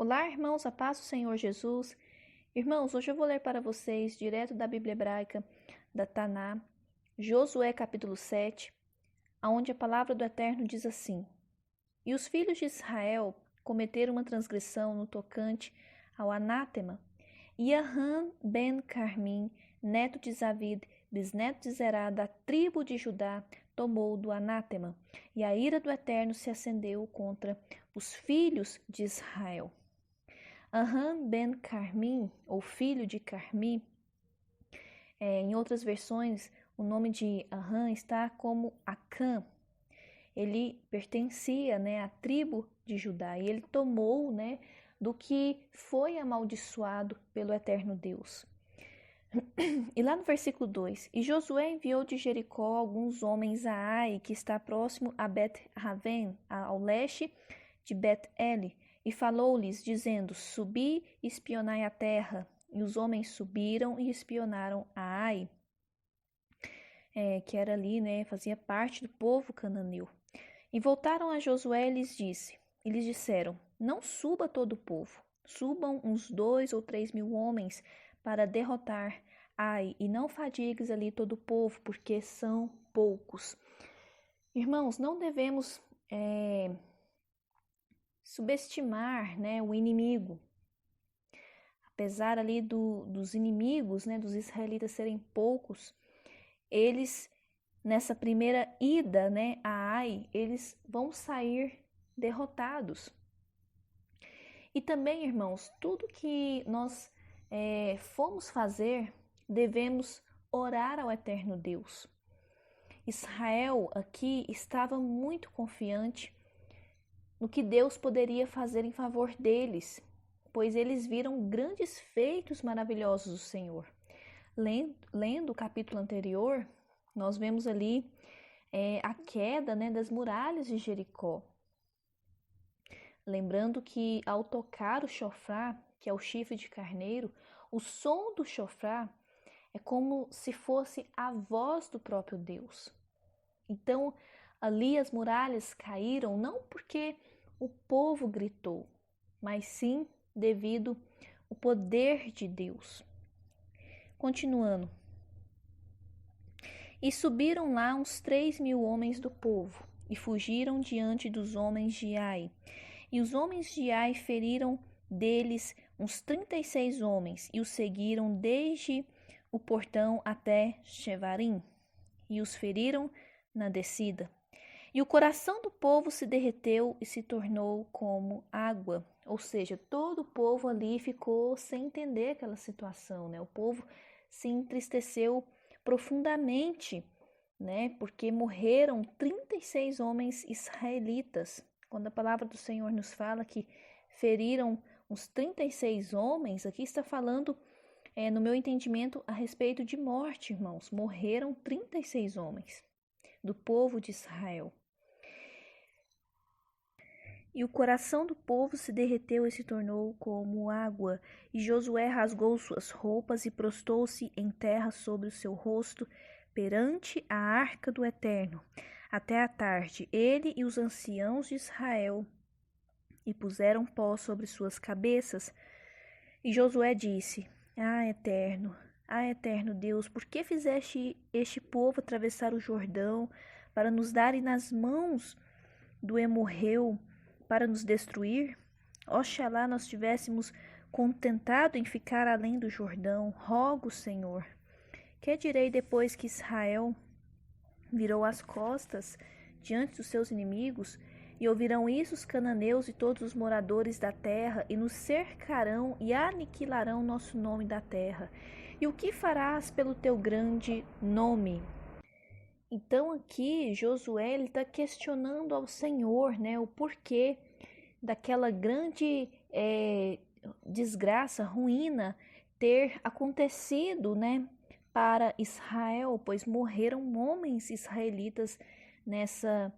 Olá, irmãos, a paz do Senhor Jesus. Irmãos, hoje eu vou ler para vocês, direto da Bíblia Hebraica, da Taná, Josué capítulo 7, onde a palavra do Eterno diz assim: E os filhos de Israel cometeram uma transgressão no tocante ao anátema, e Aham ben Carmim, neto de Zavid, bisneto de Zerá, da tribo de Judá, tomou do anátema, e a ira do Eterno se acendeu contra os filhos de Israel. Aham ben Carmim, ou filho de Carmi, em outras versões, o nome de Aham está como Acã. Ele pertencia, à tribo de Judá e ele tomou, do que foi amaldiçoado pelo Eterno Deus. E lá no versículo 2, E Josué enviou de Jericó alguns homens a Ai, que está próximo a Bet-Raven, ao leste de Bet-Eli, e falou-lhes, dizendo, Subi e espionai a terra. E os homens subiram e espionaram a Ai, que era ali, fazia parte do povo cananeu. E voltaram a Josué e lhes disseram, Não suba todo o povo, subam uns 2 ou 3 mil homens para derrotar Ai, e não fadigues ali todo o povo, porque são poucos. Irmãos, não devemos subestimar, o inimigo. Apesar ali dos inimigos, dos israelitas serem poucos, eles, nessa primeira ida, a Ai, eles vão sair derrotados. E também, irmãos, tudo que nós formos fazer, devemos orar ao Eterno Deus. Israel aqui estava muito confiante no que Deus poderia fazer em favor deles, pois eles viram grandes feitos maravilhosos do Senhor. Lendo o capítulo anterior, nós vemos ali a queda das muralhas de Jericó. Lembrando que ao tocar o chofar, que é o chifre de carneiro, o som do chofar é como se fosse a voz do próprio Deus. Então, ali as muralhas caíram não porque o povo gritou, mas sim devido ao poder de Deus. Continuando. E subiram lá uns 3 mil homens do povo, e fugiram diante dos homens de Ai. E os homens de Ai feriram deles uns 36 homens, e os seguiram desde o portão até Shevarim, e os feriram na descida. E o coração do povo se derreteu e se tornou como água. Ou seja, todo o povo ali ficou sem entender aquela situação, O povo se entristeceu profundamente, porque morreram 36 homens israelitas. Quando a palavra do Senhor nos fala que feriram uns 36 homens, aqui está falando, no meu entendimento, a respeito de morte, irmãos. Morreram 36 homens do povo de Israel. E o coração do povo se derreteu e se tornou como água. E Josué rasgou suas roupas e prostou-se em terra sobre o seu rosto perante a arca do Eterno, até a tarde, ele e os anciãos de Israel, e puseram pó sobre suas cabeças. E Josué disse, Ah, Eterno Deus, por que fizeste este povo atravessar o Jordão para nos darem nas mãos do Emorreu, para nos destruir? Oxalá nós tivéssemos contentado em ficar além do Jordão. Rogo, Senhor. Que direi depois que Israel virou as costas diante dos seus inimigos? E ouvirão isso os cananeus e todos os moradores da terra, e nos cercarão e aniquilarão nosso nome da terra. E o que farás pelo teu grande nome? Então aqui Josué está questionando ao Senhor, o porquê daquela grande desgraça, ruína ter acontecido, para Israel, pois morreram homens israelitas nessa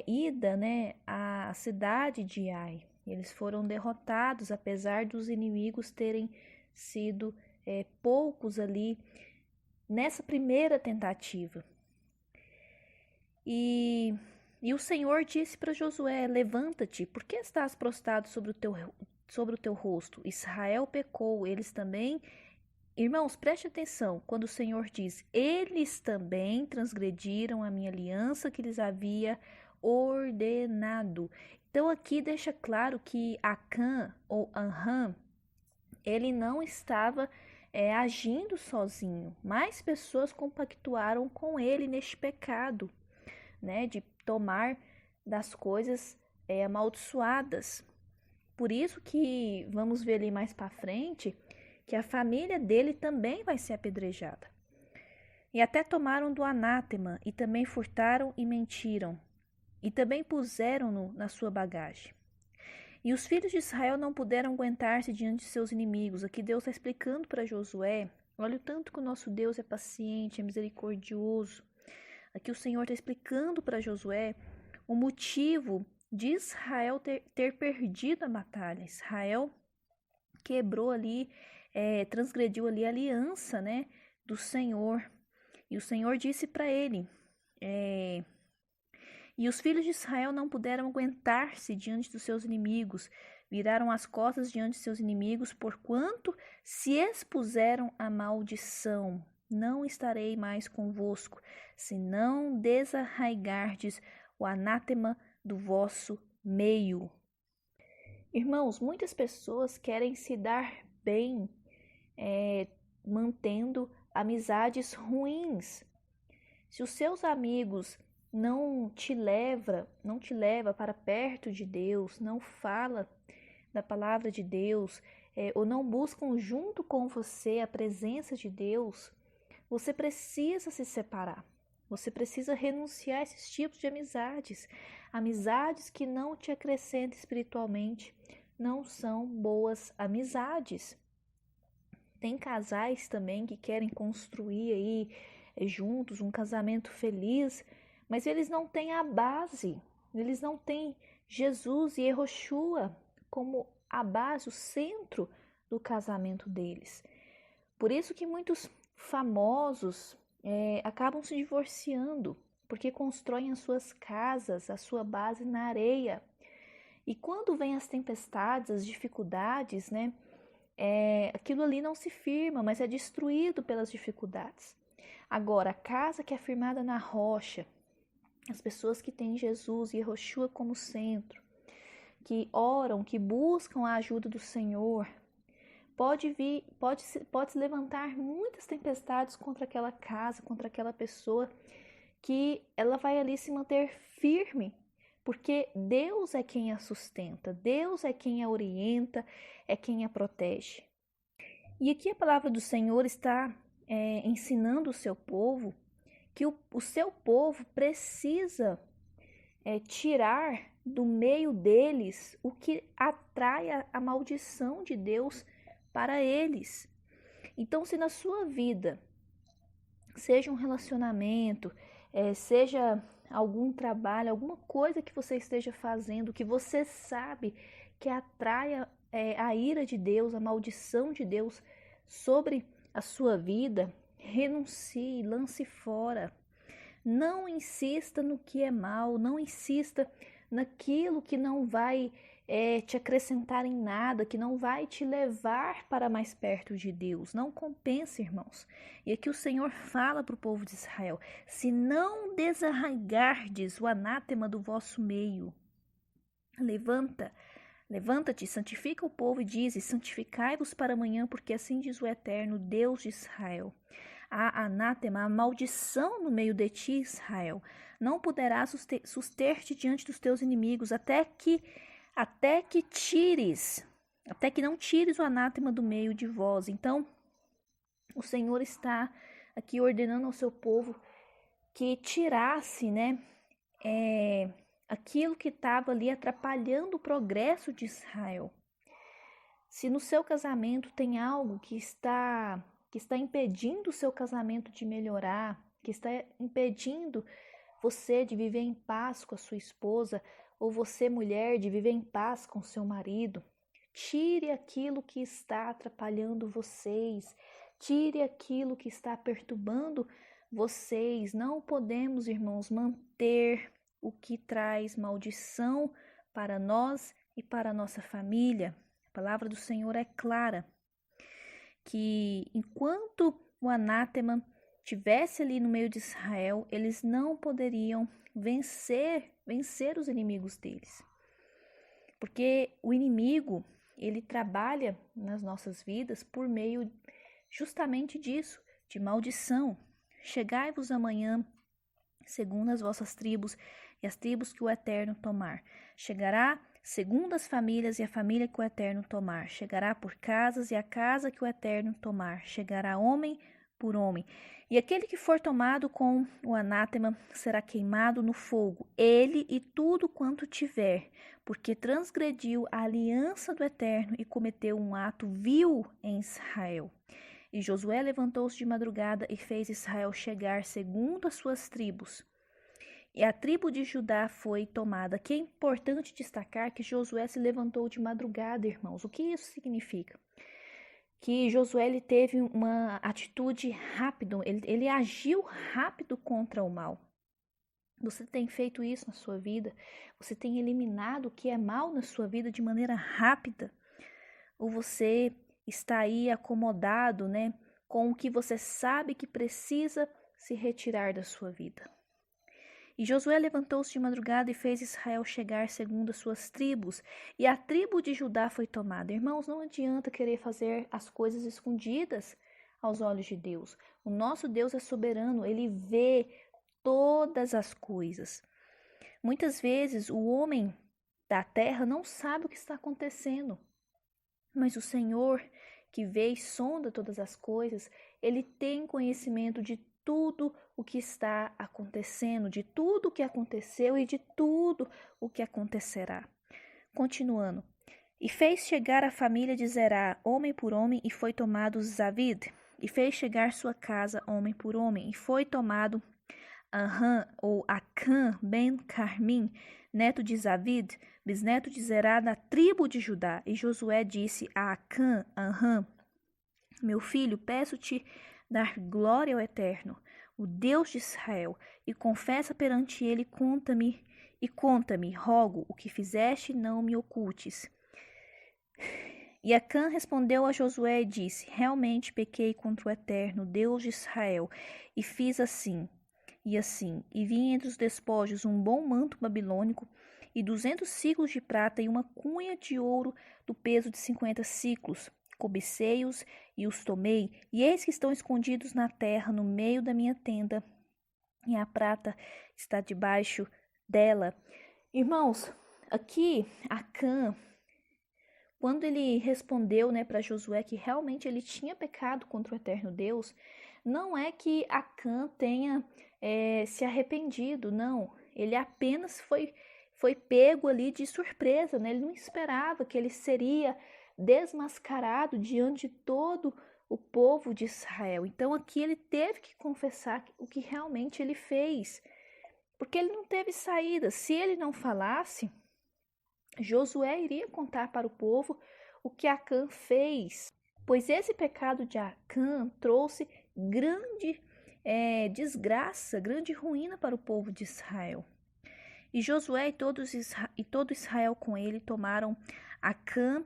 ida, à cidade de Ai. Eles foram derrotados, apesar dos inimigos terem sido poucos ali nessa primeira tentativa. E o Senhor disse para Josué, levanta-te, por que estás prostrado sobre o sobre o teu rosto. Israel pecou, eles também. Irmãos, preste atenção quando o Senhor diz: eles também transgrediram a minha aliança que lhes havia ordenado. Então aqui deixa claro que Acã ou Anrã, ele não estava agindo sozinho. Mais pessoas compactuaram com ele neste pecado, né, de tomar das coisas amaldiçoadas. Por isso que vamos ver ali mais para frente que a família dele também vai ser apedrejada. E até tomaram do anátema, e também furtaram e mentiram, e também puseram-no na sua bagagem. E os filhos de Israel não puderam aguentar-se diante de seus inimigos. Aqui Deus está explicando para Josué, olha o tanto que o nosso Deus é paciente, é misericordioso. Aqui o Senhor está explicando para Josué o motivo de Israel ter perdido a batalha. Israel quebrou ali, transgrediu ali a aliança, né, do Senhor. E o Senhor disse para ele, e os filhos de Israel não puderam aguentar-se diante dos seus inimigos, viraram as costas diante de seus inimigos, porquanto se expuseram à maldição. Não estarei mais convosco, se não desarraigardes o anátema do vosso meio. Irmãos, muitas pessoas querem se dar bem, mantendo amizades ruins. Se os seus amigos não te leva para perto de Deus, não fala da palavra de Deus, ou não buscam junto com você a presença de Deus, você precisa se separar. Você precisa renunciar a esses tipos de amizades. Amizades que não te acrescentam espiritualmente não são boas amizades. Tem casais também que querem construir aí juntos um casamento feliz, mas eles não têm a base, eles não têm Jesus e Yehoshua como a base, o centro do casamento deles. Por isso que muitos famosos acabam se divorciando, porque constroem as suas casas, a sua base na areia. E quando vêm as tempestades, as dificuldades, né, aquilo ali não se firma, mas é destruído pelas dificuldades. Agora, a casa que é firmada na rocha, as pessoas que têm Jesus e Yehoshua como centro, que oram, que buscam a ajuda do Senhor, pode se levantar muitas tempestades contra aquela casa, contra aquela pessoa, que ela vai ali se manter firme, porque Deus é quem a sustenta, Deus é quem a orienta, é quem a protege. E aqui a palavra do Senhor está ensinando o seu povo que o seu povo precisa tirar do meio deles o que atrai a maldição de Deus para eles. Então, se na sua vida, seja um relacionamento, seja algum trabalho, alguma coisa que você esteja fazendo, que você sabe que atrai a ira de Deus, a maldição de Deus sobre a sua vida, renuncie, lance fora. Não insista no que é mal, não insista naquilo que não vai te acrescentar em nada, que não vai te levar para mais perto de Deus. Não compensa, irmãos. E aqui o Senhor fala para o povo de Israel: se não desarraigardes o anátema do vosso meio, levanta-te, santifica o povo e dize: santificai-vos para amanhã, porque assim diz o Eterno, Deus de Israel. Há anátema, a maldição no meio de ti, Israel. Não poderás suster-te diante dos teus inimigos, até que não tires o anátema do meio de vós. Então, o Senhor está aqui ordenando ao seu povo que tirasse, né, aquilo que estava ali atrapalhando o progresso de Israel. Se no seu casamento tem algo que está impedindo o seu casamento de melhorar, que está impedindo você de viver em paz com a sua esposa, ou você, mulher, de viver em paz com seu marido, tire aquilo que está atrapalhando vocês, tire aquilo que está perturbando vocês. Não podemos, irmãos, manter o que traz maldição para nós e para a nossa família. A palavra do Senhor é clara, que enquanto o anátema estivesse ali no meio de Israel, eles não poderiam vencer os inimigos deles. Porque o inimigo, ele trabalha nas nossas vidas por meio justamente disso, de maldição. Chegai-vos amanhã, segundo as vossas tribos e as tribos que o Eterno tomar. Chegará segundo as famílias e a família que o Eterno tomar. Chegará por casas e a casa que o Eterno tomar. Chegará homem por homem. E aquele que for tomado com o anátema será queimado no fogo, ele e tudo quanto tiver, porque transgrediu a aliança do Eterno e cometeu um ato vil em Israel. E Josué levantou-se de madrugada e fez Israel chegar segundo as suas tribos. E a tribo de Judá foi tomada. Aqui é importante destacar que Josué se levantou de madrugada, irmãos. O que isso significa? Que Josué ele teve uma atitude rápida, ele agiu rápido contra o mal. Você tem feito isso na sua vida? Você tem eliminado o que é mal na sua vida de maneira rápida? Ou você está aí acomodado, né, com o que você sabe que precisa se retirar da sua vida? E Josué levantou-se de madrugada e fez Israel chegar segundo as suas tribos, e a tribo de Judá foi tomada. Irmãos, não adianta querer fazer as coisas escondidas aos olhos de Deus. O nosso Deus é soberano, ele vê todas as coisas. Muitas vezes o homem da terra não sabe o que está acontecendo, mas o Senhor, que vê e sonda todas as coisas, ele tem conhecimento de tudo o que está acontecendo, de tudo o que aconteceu e de tudo o que acontecerá. Continuando. E fez chegar a família de Zerá, homem por homem, e foi tomado Zavid. E fez chegar sua casa, homem por homem, e foi tomado Aham, ou Acã ben Carmim, neto de Zavid, bisneto de Zerá, da tribo de Judá. E Josué disse a Acã, Aham, meu filho, peço-te dar glória ao Eterno, o Deus de Israel, e confessa perante ele, conta-me, rogo, o que fizeste, não me ocultes. E Acã respondeu a Josué e disse, realmente pequei contra o Eterno, Deus de Israel, e fiz assim, e vi entre os despojos um bom manto babilônico, e 200 ciclos de prata, e uma cunha de ouro do peso de 50 ciclos. Cobicei-os e os tomei, e eis que estão escondidos na terra, no meio da minha tenda, e a prata está debaixo dela. Irmãos, aqui Acã, quando ele respondeu, para Josué que realmente ele tinha pecado contra o Eterno Deus, não é que Acã tenha se arrependido, não. Ele apenas foi pego ali de surpresa, né? Ele não esperava que ele seria desmascarado diante de todo o povo de Israel. Então aqui ele teve que confessar o que realmente ele fez, porque ele não teve saída. Se ele não falasse, Josué iria contar para o povo o que Acã fez, pois esse pecado de Acã trouxe grande desgraça, grande ruína para o povo de Israel. E Josué e todo Israel com ele tomaram Acã,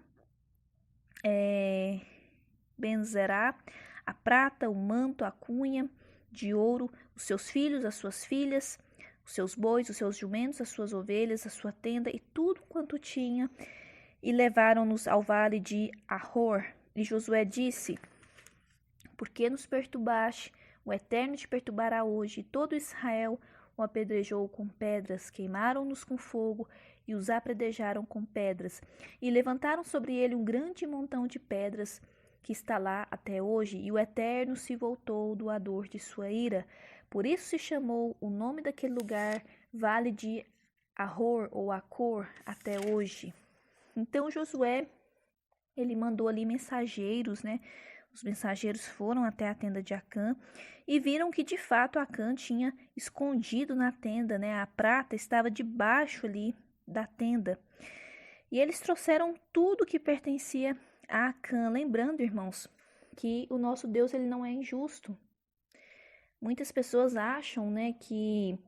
Ben-Zerá, a prata, o manto, a cunha de ouro, os seus filhos, as suas filhas, os seus bois, os seus jumentos, as suas ovelhas, a sua tenda e tudo quanto tinha, e levaram-nos ao vale de Ahor. E Josué disse, por que nos perturbaste? O Eterno te perturbará hoje. E todo Israel o apedrejou com pedras, queimaram-nos com fogo e os apedrejaram com pedras. E levantaram sobre ele um grande montão de pedras que está lá até hoje. E o Eterno se voltou do ardor de sua ira. Por isso se chamou o nome daquele lugar Vale de Ahor ou Acor até hoje. Então Josué, ele mandou ali mensageiros, Os mensageiros foram até a tenda de Acã e viram que de fato Acã tinha escondido na tenda, A prata estava debaixo ali da tenda. E eles trouxeram tudo que pertencia a Acã, lembrando, irmãos, que o nosso Deus ele não é injusto. Muitas pessoas acham, que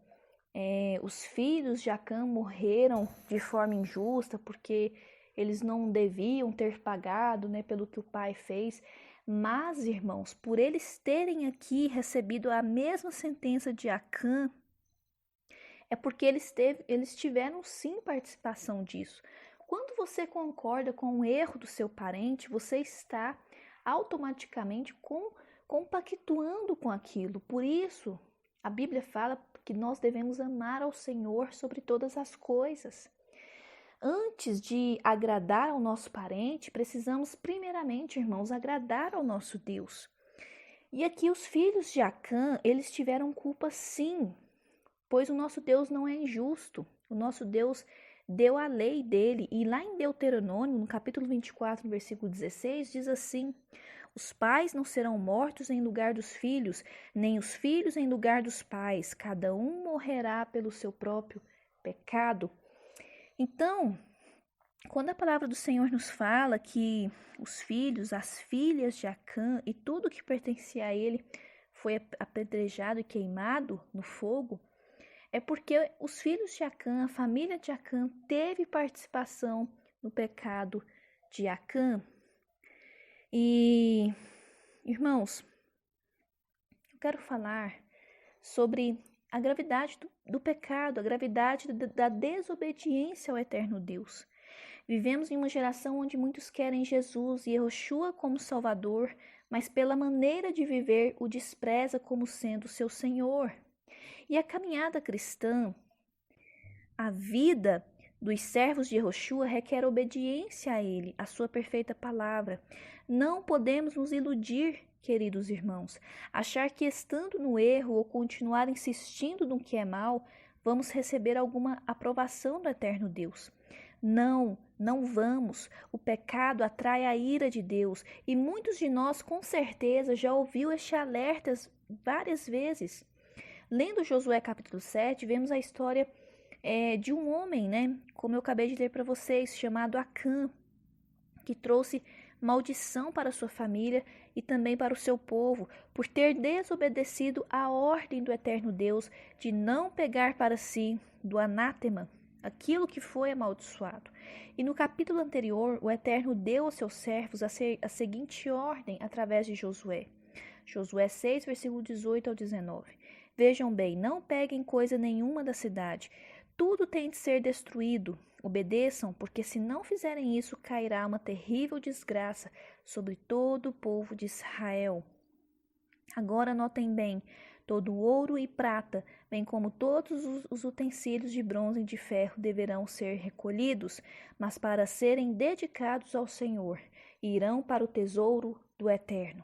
os filhos de Acã morreram de forma injusta porque eles não deviam ter pagado, né, pelo que o pai fez. Mas, irmãos, por eles terem aqui recebido a mesma sentença de Acã, é porque eles tiveram sim participação disso. Quando você concorda com o erro do seu parente, você está automaticamente compactuando com aquilo. Por isso, a Bíblia fala que nós devemos amar ao Senhor sobre todas as coisas. Antes de agradar ao nosso parente, precisamos primeiramente, irmãos, agradar ao nosso Deus. E aqui os filhos de Acã, eles tiveram culpa sim, pois o nosso Deus não é injusto. O nosso Deus deu a lei dele. E lá em Deuteronômio, no capítulo 24, no versículo 16, diz assim: os pais não serão mortos em lugar dos filhos, nem os filhos em lugar dos pais. Cada um morrerá pelo seu próprio pecado. Então, quando a palavra do Senhor nos fala que os filhos, as filhas de Acã e tudo que pertencia a ele foi apedrejado e queimado no fogo, é porque os filhos de Acã, a família de Acã, teve participação no pecado de Acã. E, irmãos, eu quero falar sobre a gravidade do pecado, a gravidade da desobediência ao eterno Deus. Vivemos em uma geração onde muitos querem Jesus e Yeshua como Salvador, mas pela maneira de viver o despreza como sendo seu Senhor. E a caminhada cristã, a vida dos servos de Yeshua requer obediência a Ele, a sua perfeita palavra. Não podemos nos iludir, queridos irmãos, achar que estando no erro ou continuar insistindo no que é mal, vamos receber alguma aprovação do eterno Deus. Não vamos. O pecado atrai a ira de Deus e muitos de nós com certeza já ouviu este alerta várias vezes. Lendo Josué capítulo 7, vemos a história de um homem, né, como eu acabei de ler para vocês, chamado Acã, que trouxe maldição para sua família e também para o seu povo, por ter desobedecido a ordem do eterno Deus de não pegar para si do anátema aquilo que foi amaldiçoado. E no capítulo anterior, o Eterno deu aos seus servos a seguinte ordem através de Josué. Josué 6, versículo 18 ao 19. Vejam bem, não peguem coisa nenhuma da cidade. Tudo tem de ser destruído. Obedeçam, porque se não fizerem isso, cairá uma terrível desgraça sobre todo o povo de Israel. Agora notem bem, todo o ouro e prata, bem como todos os utensílios de bronze e de ferro deverão ser recolhidos, mas para serem dedicados ao Senhor, e irão para o tesouro do Eterno.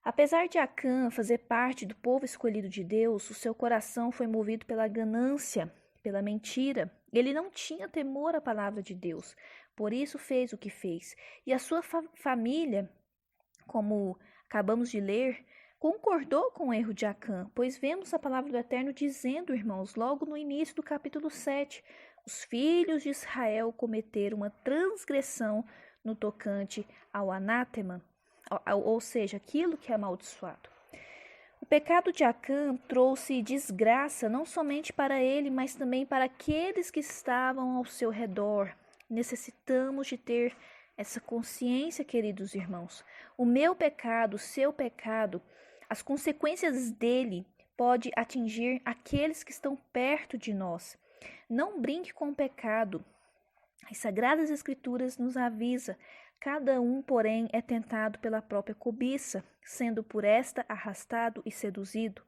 Apesar de Acã fazer parte do povo escolhido de Deus, o seu coração foi movido pela ganância, pela mentira. Ele não tinha temor à palavra de Deus, por isso fez o que fez. E a sua família, como acabamos de ler, concordou com o erro de Acã, pois vemos a palavra do Eterno dizendo, irmãos, logo no início do capítulo 7, os filhos de Israel cometeram uma transgressão no tocante ao anátema, ou seja, aquilo que é amaldiçoado. O pecado de Acã trouxe desgraça não somente para ele, mas também para aqueles que estavam ao seu redor. Necessitamos de ter essa consciência, queridos irmãos. O meu pecado, o seu pecado, as consequências dele pode atingir aqueles que estão perto de nós. Não brinque com o pecado. As Sagradas Escrituras nos avisam. Cada um, porém, é tentado pela própria cobiça, sendo por esta arrastado e seduzido.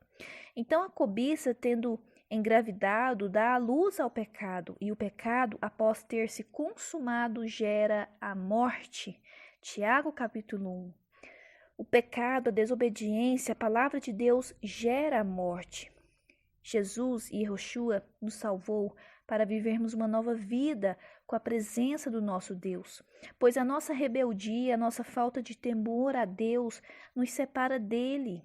Então, a cobiça, tendo engravidado, dá a luz ao pecado, e o pecado, após ter se consumado, gera a morte. Tiago, capítulo 1. O pecado, a desobediência, a palavra de Deus gera a morte. Jesus e Yeshua nos salvou para vivermos uma nova vida com a presença do nosso Deus, pois a nossa rebeldia, a nossa falta de temor a Deus nos separa dele.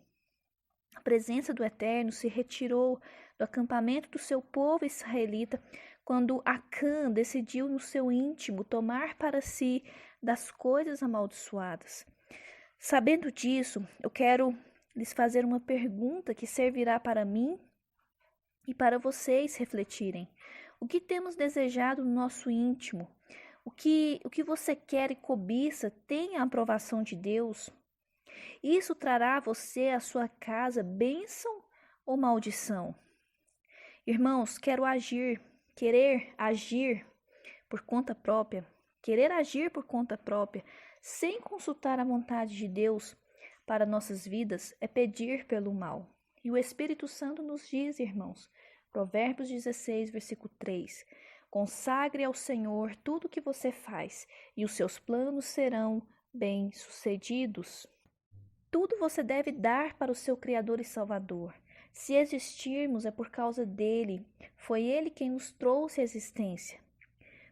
A presença do Eterno se retirou do acampamento do seu povo israelita quando Acã decidiu no seu íntimo tomar para si das coisas amaldiçoadas. Sabendo disso, eu quero lhes fazer uma pergunta que servirá para mim e para vocês refletirem. O que temos desejado no nosso íntimo? o que você quer e cobiça tem a aprovação de Deus? Isso trará a você, a sua casa, bênção ou maldição? Irmãos, querer agir por conta própria, querer agir por conta própria, sem consultar a vontade de Deus para nossas vidas, é pedir pelo mal. E o Espírito Santo nos diz, irmãos, Provérbios 16, versículo 3, consagre ao Senhor tudo o que você faz, e os seus planos serão bem-sucedidos. Tudo você deve dar para o seu Criador e Salvador. Se existirmos, é por causa dele. Foi ele quem nos trouxe a existência.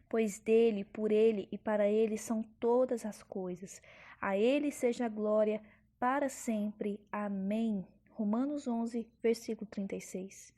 Pois dele, por ele e para ele são todas as coisas. A ele seja a glória para sempre. Amém. Romanos 11, versículo 36.